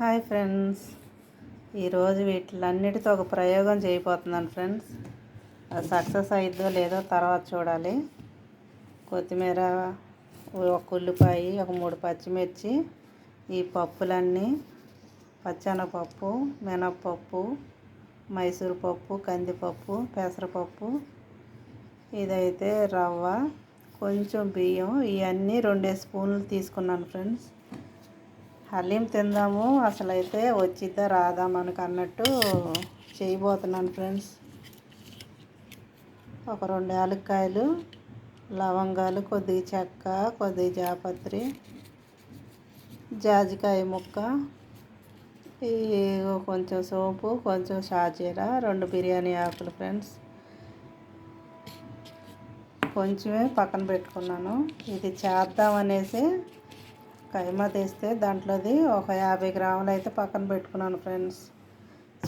Hi friends, ఈరోజు వీటిలన్నిటితో ఒక ప్రయోగం చేయబోతున్నాను ఫ్రెండ్స్. అది సక్సెస్ అయిద్దో లేదో తర్వాత చూడాలి. కొత్తిమీర, ఒక ఉల్లిపాయ, ఒక 3 పచ్చిమిర్చి, ఈ పప్పులన్నీ పచ్చెనగపప్పు, మినప్పప్పు, మైసూర్ పప్పు, కందిపప్పు, పెసరపప్పు, ఇదైతే రవ్వ, కొంచెం బియ్యం, ఇవన్నీ 2 స్పూన్లు తీసుకున్నాను ఫ్రెండ్స్. హలీం తిందాము, అసలైతే వచ్చిద్దా రాదా మనకు అన్నట్టు చేయబోతున్నాను ఫ్రెండ్స్. ఒక 2 యాలక్కాయలు, లవంగాలు, కొద్దిగా చెక్క, కొద్దిగా జాపత్రి, జాజికాయ ముక్క, ఈ కొంచెం సోంపు, కొంచెం షాజీరా, 2 బిర్యానీ ఆకులు ఫ్రెండ్స్. కొంచెమే పక్కన పెట్టుకున్నాను. ఇది చేద్దామనేసి కైమా తీస్తే దాంట్లోది ఒక 50 గ్రాములు అయితే పక్కన పెట్టుకున్నాను ఫ్రెండ్స్.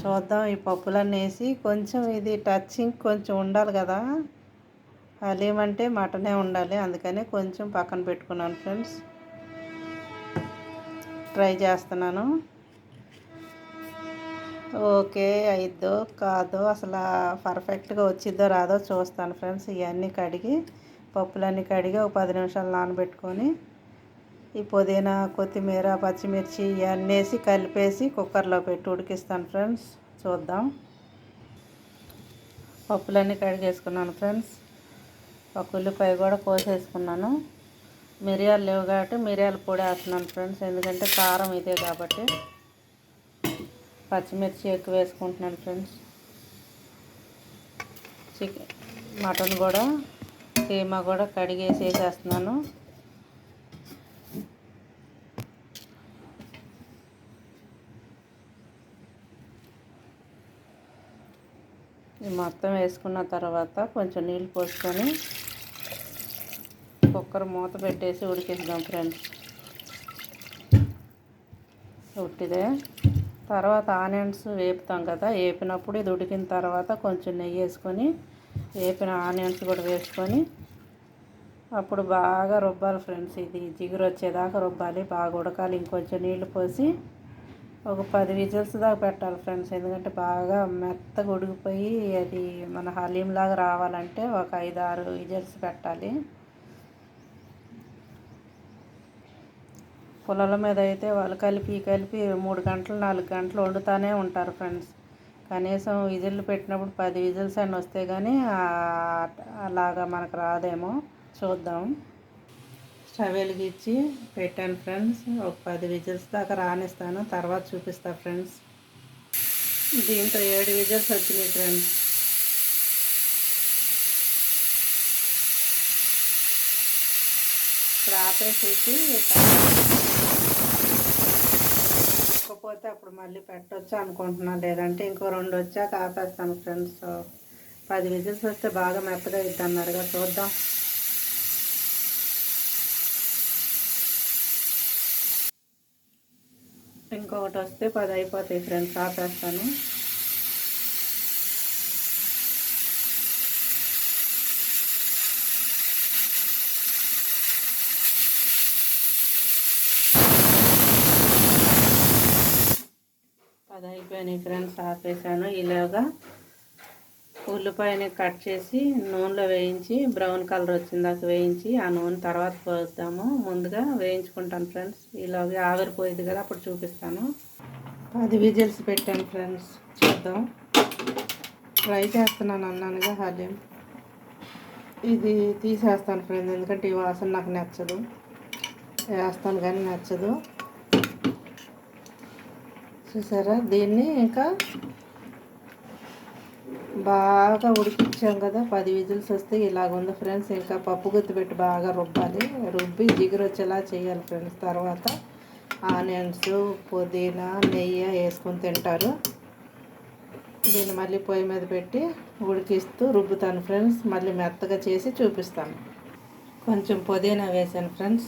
చూద్దాం. ఈ పప్పులన్నీ వేసి కొంచెం ఇది టచింగ్ కొంచెం ఉండాలి కదా, హలీం అంటే మటనే ఉండాలి, అందుకని కొంచెం పక్కన పెట్టుకున్నాను ఫ్రెండ్స్. ట్రై చేస్తున్నాను. ఓకే అయిద్దో కాదో, అసలు పర్ఫెక్ట్గా వచ్చిద్దో రాదో చూస్తాను ఫ్రెండ్స్. ఇవన్నీ కడిగి, పప్పులన్నీ కడిగి ఒక 10 నిమిషాలు నానబెట్టుకొని, ఈ పుదీనా, కొత్తిమీర, పచ్చిమిర్చి ఇవన్నీ వేసి కలిపేసి కుక్కర్లో పెట్టి ఉడికిస్తాను ఫ్రెండ్స్. చూద్దాం. పప్పులన్నీ కడిగేసుకున్నాను ఫ్రెండ్స్. ఒక ఉల్లిపాయ కూడా కోసేసుకున్నాను. మిరియాలు లేవు కాబట్టి మిరియాల పొడి వేస్తున్నాను ఫ్రెండ్స్, ఎందుకంటే కారం ఇదే కాబట్టి. పచ్చిమిర్చి ఎక్కువ వేసుకుంటున్నాను ఫ్రెండ్స్. మటన్ కూడా, కీమా కూడా కడిగేసి వేసేస్తున్నాను. ఇది మొత్తం వేసుకున్న తర్వాత కొంచెం నీళ్ళు పోసుకొని కుక్కర్ మూత పెట్టేసి ఉడికిద్దాం ఫ్రెండ్స్. ఉట్టిదే. తర్వాత ఆనియన్స్ వేపుతాం కదా, వేపినప్పుడు ఇది ఉడికిన తర్వాత కొంచెం నెయ్యి వేసుకొని వేపిన ఆనియన్స్ కూడా వేసుకొని అప్పుడు బాగా రుబ్బాలి ఫ్రెండ్స్. ఇది జిగురు వచ్చేదాకా రుబ్బాలి, బాగా ఉడకాలి. ఇంకొంచెం నీళ్ళు పోసి ఒక 10 విజిల్స్ దాకా పెట్టాలి ఫ్రెండ్స్, ఎందుకంటే బాగా మెత్తగా ఉడికిపోయి అది మన హలీం లాగా రావాలంటే ఒక 5-6 విజిల్స్ పెట్టాలి. పుల్లల మీద అయితే వాళ్ళు కలిపి 3 గంటలు 4 గంటలు వండుతూనే ఉంటారు ఫ్రెండ్స్. కనీసం విజిల్లు పెట్టినప్పుడు 10 విజిల్స్ అని వస్తే కానీ అలాగా మనకు రాదేమో. చూద్దాం. స్టవ్ వెలిగించి పెట్టాను ఫ్రెండ్స్. ఒక 10 విజిల్స్ దాకా రానిస్తాను, తర్వాత చూపిస్తాను ఫ్రెండ్స్. దీంతో 7 విజిల్స్ వచ్చినాయి ఫ్రెండ్స్. ఇప్పుడు ఆపేసేసి కాకపోతే అప్పుడు మళ్ళీ పెట్టవచ్చు అనుకుంటున్నాను, లేదంటే ఇంకో 2 వచ్చాక ఆపేస్తాను ఫ్రెండ్స్. 10 విజిల్స్ వస్తే బాగా మెత్తగా అవుతుంది అన్నారుగా, చూద్దాం. ఇంకొకటి వస్తే 10 అయిపోతాయి ఫ్రెండ్స్, ఆపేస్తాను. అది అయిపోయినాయి ఫ్రెండ్స్, ఆపేసాను. ఇలాగా ఉల్లిపాయని కట్ చేసి నూనెలో వేయించి బ్రౌన్ కలర్ వచ్చిందాక వేయించి ఆ నూనె తర్వాత పోద్దాము. ముందుగా వేయించుకుంటాను ఫ్రెండ్స్. ఇలాగే ఆవిరిపోయింది కదా, అప్పుడు చూపిస్తాను. 10 విజిల్స్ పెట్టాను ఫ్రెండ్స్, చూద్దాం. ట్రై చేస్తున్నాను అన్నానుగా హలీం. ఇది తీసేస్తాను ఫ్రెండ్స్, ఎందుకంటే ఈ వాసన నాకు నచ్చదు. వేస్తాను కానీ నచ్చదు. చూసారా, దీన్ని ఇంకా బాగా ఉడికించాం కదా, 10 విజిల్స్ వస్తే ఇలాగ ఉంది ఫ్రెండ్స్. ఇంకా పప్పు గుత్తి పెట్టి బాగా రుబ్బాలి, రుబ్బి జిగురు వచ్చేలా చేయాలి ఫ్రెండ్స్. తర్వాత ఆనియన్స్, పుదీనా, నెయ్యి వేసుకొని తింటారు. దీన్ని మళ్ళీ పొయ్యి మీద పెట్టి ఉడికిస్తూ రుబ్బుతాను ఫ్రెండ్స్. మళ్ళీ మెత్తగా చేసి చూపిస్తాను. కొంచెం పుదీనా వేసాను ఫ్రెండ్స్.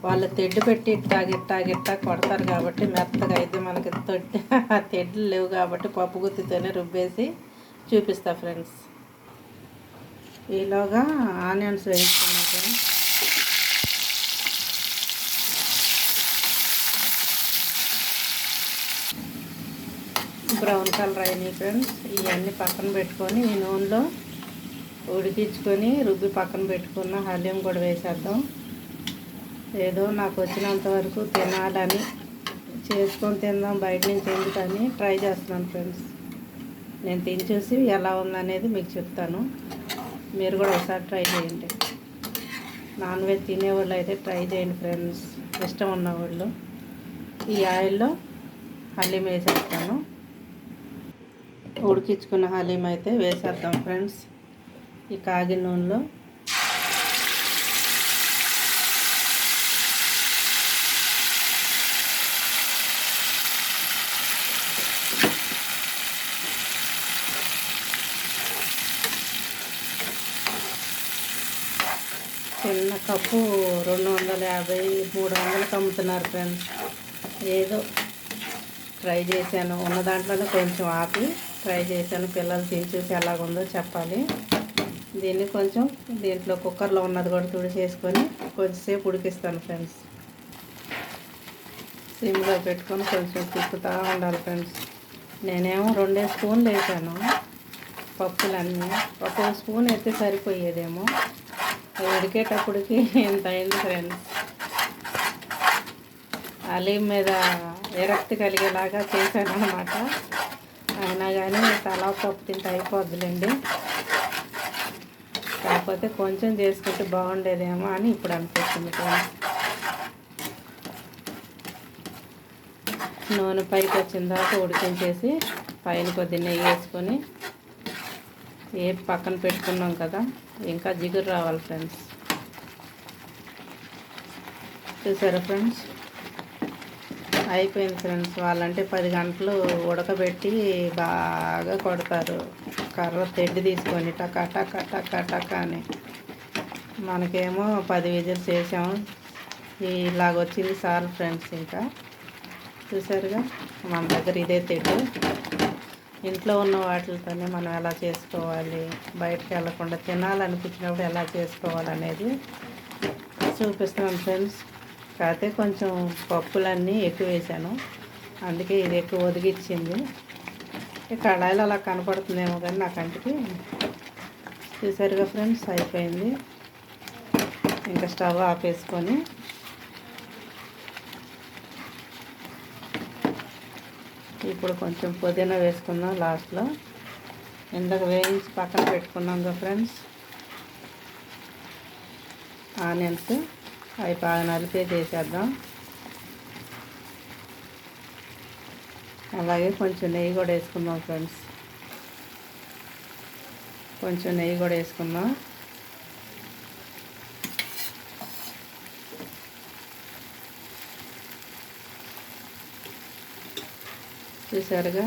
వాళ్ళు తెడ్డు పెట్టి ఇట్టా కొడతారు కాబట్టి మెత్తగా అయితే, మనకి తెడ్లు లేవు కాబట్టి పప్పు గుత్తితోనే రుబ్బేసి చూపిస్తా ఫ్రెండ్స్. ఈలోగా ఆనియన్స్ వేయించుకున్నాను ఫ్రెండ్స్. బ్రౌన్ కలర్ అయినాయి ఫ్రెండ్స్. ఇవన్నీ పక్కన పెట్టుకొని ఈ నూనెలో ఉడికించుకొని రుబ్బి పక్కన పెట్టుకున్న హలీం కూడా వేసేద్దాం. ఏదో నాకు వచ్చినంత వరకు తినాలని చేసుకొని తిందాం, బయట నుంచి ఎందుకని ట్రై చేస్తున్నాను ఫ్రెండ్స్. నేను తిని చూసి ఎలా ఉందనేది మీకు చెప్తాను. మీరు కూడా ఒకసారి ట్రై చేయండి. నాన్ వెజ్ తినేవాళ్ళు అయితే ట్రై చేయండి ఫ్రెండ్స్, ఇష్టం ఉన్నవాళ్ళు. ఈ ఆయిల్లో హలీం వేసేస్తాను. ఉడికించుకున్న హలీం అయితే వేసేద్దాం ఫ్రెండ్స్. ఈ కాగిన నూనెలో చిన్న కప్పు 250, 300కి అమ్ముతున్నారు ఫ్రెండ్స్. ఏదో ట్రై చేశాను, ఉన్న దాంట్లోనే కొంచెం ఆపి ట్రై చేశాను. పిల్లలు తిని చూసి ఎలాగుందో చెప్పాలి. దీన్ని కొంచెం దీంట్లో కుక్కర్లో ఉన్నది కూడా తుడిచేసుకొని కొంచెంసేపు ఉడికిస్తాను ఫ్రెండ్స్. సిమ్లో పెట్టుకొని కొంచెం తిప్పుతూ ఉండాలి ఫ్రెండ్స్. నేనేమో 2 స్పూన్లు వేసాను పప్పులన్నీ. 1 స్పూన్ అయితే సరిపోయేదేమో. ఉడికేటప్పటికి ఎంత అయింది ఫ్రెండ్స్. హలీం మీద విరక్తి కలిగేలాగా చేశాను అన్నమాట. అయినా కానీ తలా పప్పు తింటే అయిపోద్దులేండి. కాకపోతే కొంచెం చేసుకుంటే బాగుండేదేమో అని ఇప్పుడు అనిపిస్తుంది ఫ్రెండ్స్. నూనె పైకి వచ్చిన దాకా ఉడికించేసి పైన కొద్ది నెయ్యి వేసుకొని పక్కన పెట్టుకున్నాం కదా, ఇంకా జిగురు రావాలి ఫ్రెండ్స్. చూసారా ఫ్రెండ్స్, అయిపోయింది ఫ్రెండ్స్. వాళ్ళంటే 10 గంటలు ఉడకబెట్టి బాగా కొడతారు కర్ర తెడ్డి తీసుకొని టకా టకా టకా టకా అని. మనకేమో 10 విజిల్స్ వేసాము. ఇలాగొచ్చింది చాలు ఫ్రెండ్స్. ఇంకా చూసారుగా, మన దగ్గర ఇదే తెడ్డు. ఇంట్లో ఉన్న వాటితోనే మనం ఎలా చేసుకోవాలి, బయటకు వెళ్ళకుండా తినాలనిపించినప్పుడు ఎలా చేసుకోవాలనేది చూపిస్తున్నాను ఫ్రెండ్స్. కాకపోతే కొంచెం పప్పులన్నీ ఎక్కువ వేసాను, అందుకే ఇది ఎక్కువ ఒదిగిచ్చింది. కడాయిలో అలా కనపడుతుందేమో కానీ నా కంటికి. చూసారుగా ఫ్రెండ్స్, అయిపోయింది. ఇంకా స్టవ్ ఆపేసుకొని ఇప్పుడు కొంచెం పుదీనా వేసుకుందాం లాస్ట్లో. ఇందాక వేయించి పక్కన పెట్టుకున్నాం కదా ఫ్రెండ్స్ ఆనియన్స్, అవి బాగా నలిపే చేసేద్దాం. అలాగే కొంచెం నెయ్యి కూడా వేసుకుందాం ఫ్రెండ్స్. కొంచెం నెయ్యి కూడా వేసుకుందాం. చూసారుగా,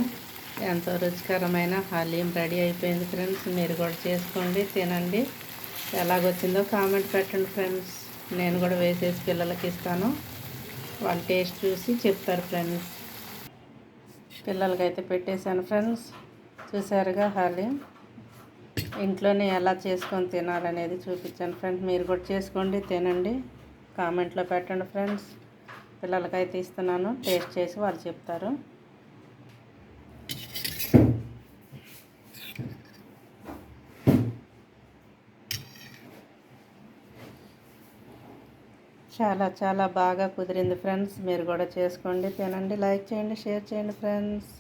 ఎంతో రుచికరమైన హలీం రెడీ అయిపోయింది ఫ్రెండ్స్. మీరు కూడా చేసుకోండి, తినండి. ఎలాగొచ్చిందో కామెంట్ పెట్టండి ఫ్రెండ్స్. నేను కూడా వేసేసి పిల్లలకి ఇస్తాను, వాళ్ళు టేస్ట్ చూసి చెప్తారు ఫ్రెండ్స్. పిల్లలకైతే పెట్టేశాను ఫ్రెండ్స్. చూసారుగా, హలీం ఇంట్లోనే ఎలా చేసుకొని తినాలనేది చూపించాను ఫ్రెండ్స్. మీరు కూడా చేసుకోండి, తినండి, కామెంట్లో పెట్టండి ఫ్రెండ్స్. పిల్లలకైతే ఇస్తున్నాను, టేస్ట్ చేసి వాళ్ళు చెప్తారు. చాలా చాలా బాగా కుదిరింది ఫ్రెండ్స్. మీరు కూడా చేసుకోండి, తినండి, లైక్ చేయండి, షేర్ చేయండి ఫ్రెండ్స్.